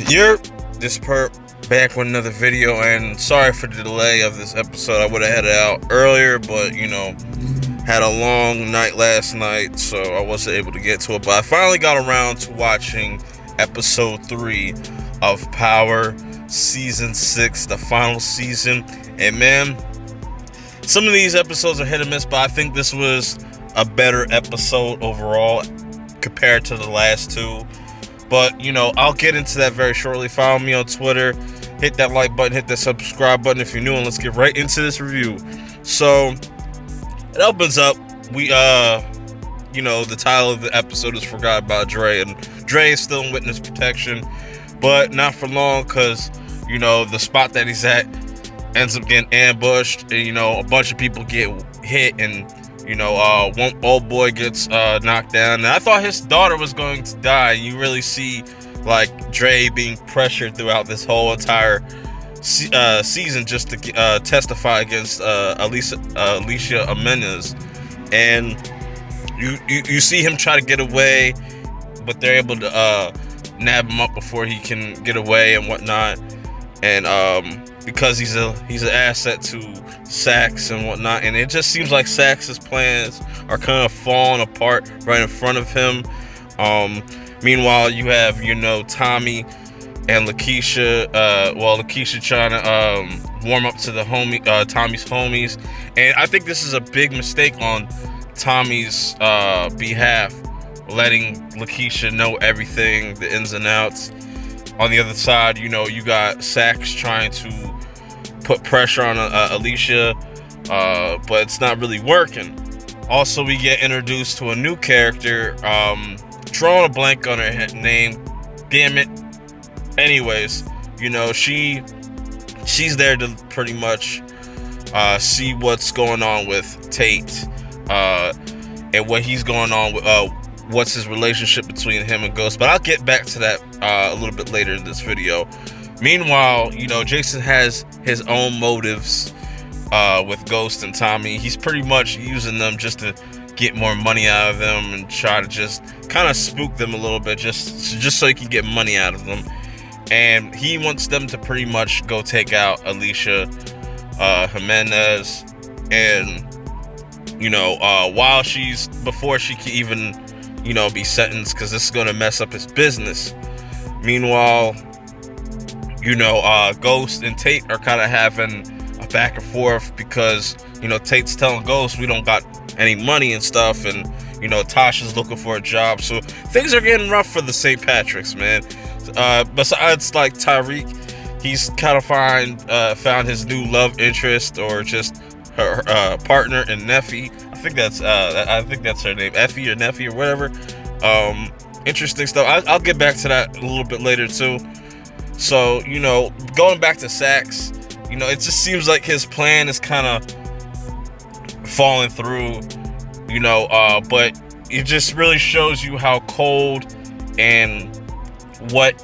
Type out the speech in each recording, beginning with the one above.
You're this perp back with another video, and sorry for the delay of this episode. I would have had it out earlier, but had a long night last night, so I wasn't able to get to it. But I finally got around to watching episode 3 of Power season 6, the final season. And man, some of these episodes are hit or miss, but I think this was a better episode overall compared to the last two. But, I'll get into that very shortly. Follow me on Twitter. Hit that like button. Hit that subscribe button if you're new. And let's get right into this review. So, it opens up. The title of the episode is Forgot About Dre. And Dre is still in witness protection. But not for long because, the spot that he's at ends up getting ambushed. And, a bunch of people get hit and... one old boy gets knocked down, and I thought his daughter was going to die. You really see Dre being pressured throughout this whole entire season just to testify against Alicia Jimenez, and you see him try to get away, but they're able to nab him up before he can get away and whatnot. And because he's an asset to Saxe and whatnot, and it just seems like Saxe's plans are kind of falling apart right in front of him. Meanwhile, you have Tommy and Lakeisha. Lakeisha trying to warm up to the Tommy's homies, and I think this is a big mistake on Tommy's behalf, letting Lakeisha know everything, the ins and outs. On the other side, you got Saxe trying to put pressure on Alicia, but it's not really working. Also, we get introduced to a new character, drawing a blank on her name, damn it. Anyways, she's there to pretty much see what's going on with Tate, and what he's going on with, what's his relationship between him and Ghost. But I'll get back to that a little bit later in this video. Meanwhile, Jason has his own motives with Ghost and Tommy. He's pretty much using them just to get more money out of them and try to just kind of spook them a little bit, just so he can get money out of them. And he wants them to pretty much go take out Alicia Jimenez, and before she can even be sentenced, because this is going to mess up his business. Meanwhile, Ghost and Tate are kind of having a back and forth, because Tate's telling Ghost we don't got any money and stuff, and Tasha's looking for a job, so things are getting rough for the St. Patrick's, man. Besides Tyreek, he's kind of found his new love interest, or just her partner and Neffy. I think that's her name, Effie or Neffy or whatever. Interesting stuff. I'll get back to that a little bit later too. So going back to Saxe, it just seems like his plan is kind of falling through. But it just really shows you how cold and what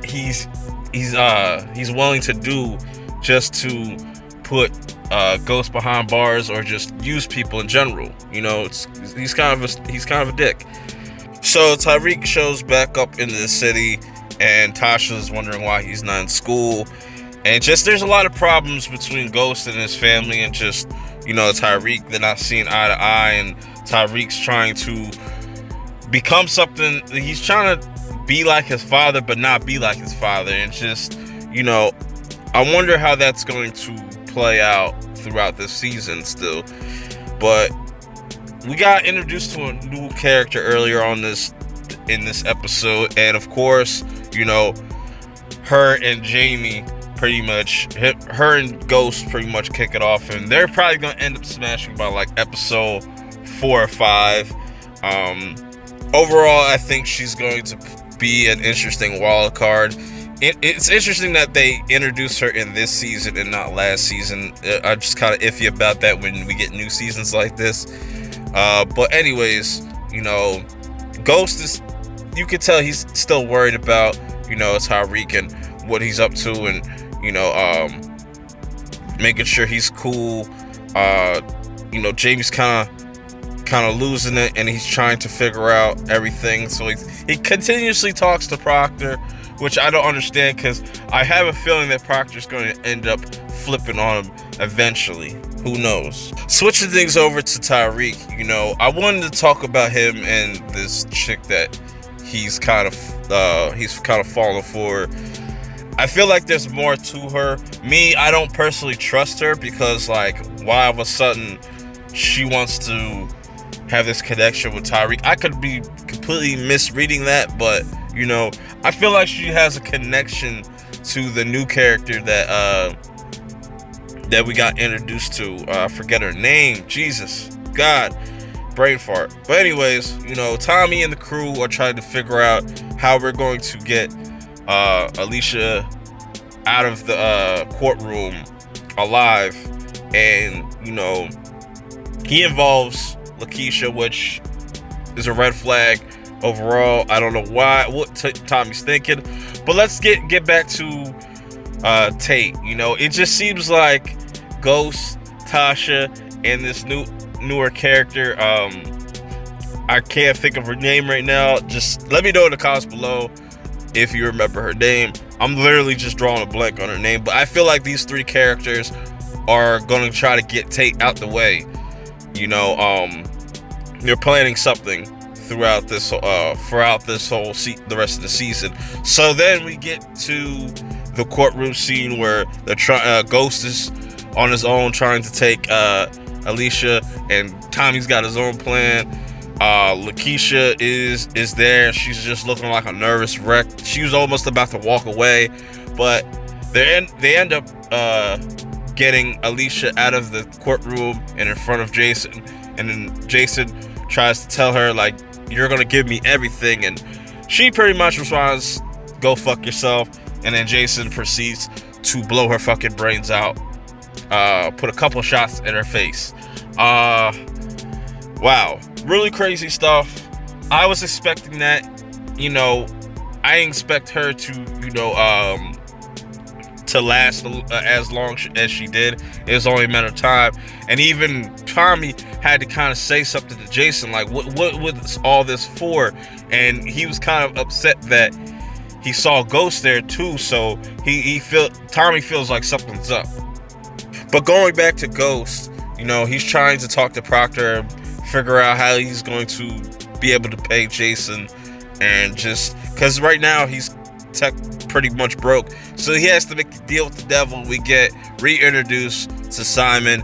he's willing to do just to put Ghost behind bars, or just use people in general. He's kind of a dick. So Tyreek shows back up in the city, and Tasha's wondering why he's not in school, and just there's a lot of problems between Ghost and his family, and just Tyreek, they're not seeing eye to eye, and Tyreek's trying to become something. He's trying to be like his father, but not be like his father, and just I wonder how that's going to play out throughout this season still. But we got introduced to a new character earlier on in this episode, and of course, her and Jamie pretty much, her and Ghost pretty much kick it off, and they're probably gonna end up smashing by like episode 4 or 5. Overall, I think she's going to be an interesting wild card. It's interesting that they introduced her in this season and not last season. I'm just kind of iffy about that when we get new seasons like this. But anyways, Ghost is, you can tell he's still worried about Tyreek and what he's up to, and making sure he's cool. Jamie's kind of losing it, and he's trying to figure out everything. So he continuously talks to Proctor, which I don't understand, because I have a feeling that Proctor's going to end up flipping on him eventually. Who knows? Switching things over to Tyreek, I wanted to talk about him and this chick that he's kind of falling for. I feel like there's more to her. I don't personally trust her, because why all of a sudden she wants to have this connection with Tyreek. I could be completely misreading that, but I feel like she has a connection to the new character that we got introduced to. I forget her name. Jesus, God, brain fart. But anyways, Tommy and the crew are trying to figure out how we're going to get Alicia out of the courtroom alive, and he involves Lakeisha, which is a red flag overall. I don't know what Tommy's thinking, but let's get back to Tate. It just seems like Ghost, Tasha, and this newer character, I can't think of her name right now. Just let me know in the comments below if you remember her name. I'm literally just drawing a blank on her name, but I feel like these three characters are going to try to get Tate out the way. They're planning something throughout this whole the rest of the season. So then we get to the courtroom scene where the Ghost is on his own trying to take Alicia, and Tommy's got his own plan. Lakeisha is there. She's just looking like a nervous wreck. She was almost about to walk away, but they end up getting Alicia out of the courtroom and in front of Jason, and then Jason tries to tell her, you're gonna give me everything, and she pretty much responds, go fuck yourself. And then Jason proceeds to blow her fucking brains out, put a couple shots in her face. Wow, really crazy stuff. I was expecting that. I didn't expect her to last as long as she did. It was only a matter of time. And even Tommy had to kind of say something to Jason, what was all this for? And he was kind of upset that he saw Ghost there too, so Tommy feels like something's up. But going back to Ghost, he's trying to talk to Proctor and figure out how he's going to be able to pay Jason, and just because right now he's pretty much broke, so he has to make a deal with the devil. We get reintroduced to Simon.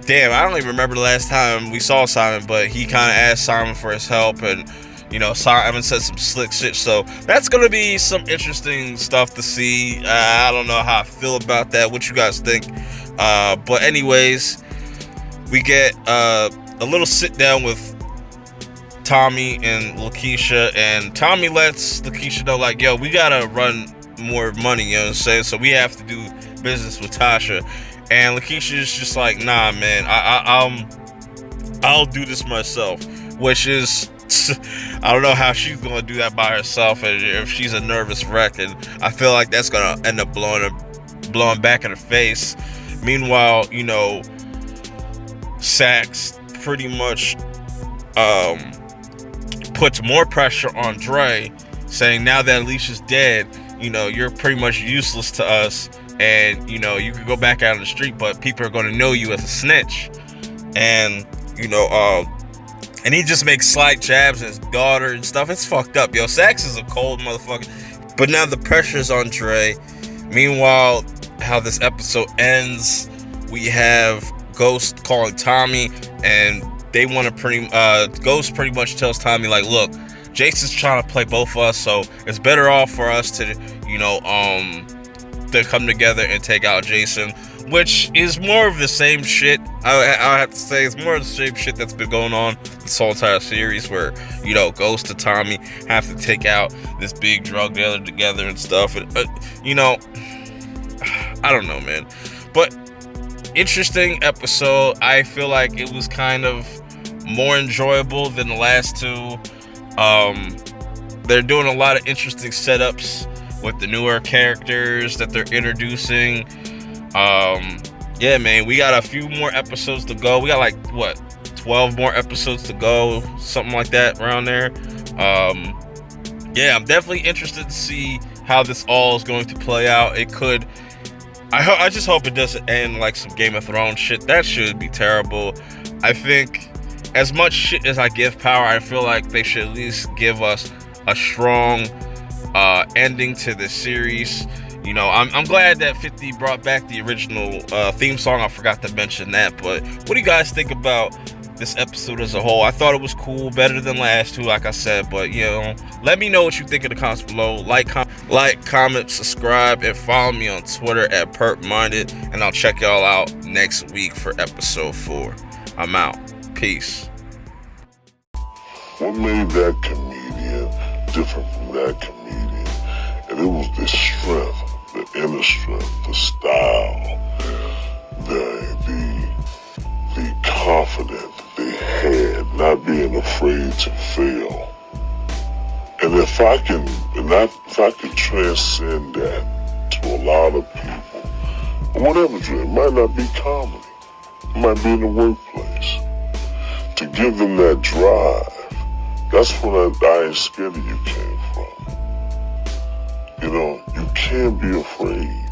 Damn, I don't even remember the last time we saw Simon, but he kind of asked Simon for his help, and Simon said some slick shit, so that's gonna be some interesting stuff to see. I don't know how I feel about that. What you guys think? But anyways, we get a little sit down with Tommy and Lakeisha, and Tommy lets Lakeisha know, yo, we gotta run more money, you know what I'm saying? So we have to do business with Tasha. And Lakeisha's just like, nah, man, I'll do this myself, which is, I don't know how she's gonna do that by herself, and if she's a nervous wreck, and I feel like that's gonna end up blowing back in her face. Meanwhile, Sax pretty much puts more pressure on Dre, saying now that Alicia's dead, you're pretty much useless to us, and you can go back out on the street, but people are going to know you as a snitch. And and he just makes slight jabs at his daughter and stuff. It's fucked up, yo. Sax is a cold motherfucker. But now the pressure's on Dre. Meanwhile, how this episode ends, we have Ghost calling Tommy, and they want to Ghost pretty much tells Tommy, look, Jason's trying to play both of us, so it's better off for us to come together and take out Jason, which is more of the same shit. I have to say, it's more of the same shit that's been going on this whole entire series, where Ghost and Tommy have to take out this big drug dealer together and stuff. And I don't know, man. But interesting episode. I feel like it was kind of more enjoyable than the last two. they're doing a lot of interesting setups with the newer characters that they're introducing. Yeah, man, we got a few more episodes to go. We got like, what, 12 more episodes to go, something like that around there. Yeah, I'm definitely interested to see how this all is going to play out. It could, I just hope it doesn't end like some Game of Thrones shit. That should be terrible. I think as much shit as I give Power, I feel like they should at least give us a strong ending to this series. You know, I'm glad that 50 brought back the original theme song. I forgot to mention that. But what do you guys think about this episode as a whole? I thought it was cool, better than last two, like I said. But, you know, let me know what you think in the comments below. Like, comment, subscribe, and follow me on Twitter at PerpMinded. And I'll check y'all out next week for episode 4. I'm out. Peace. What made that comedian different from that comedian? And it was the strength, the inner strength, the style, the confidence they had, not being afraid to fail. And if I can transcend that to a lot of people, whatever dream, it might not be comedy, it might be in the workplace, to give them that drive, that's when I ain't scared of you came from. You know, you can't be afraid.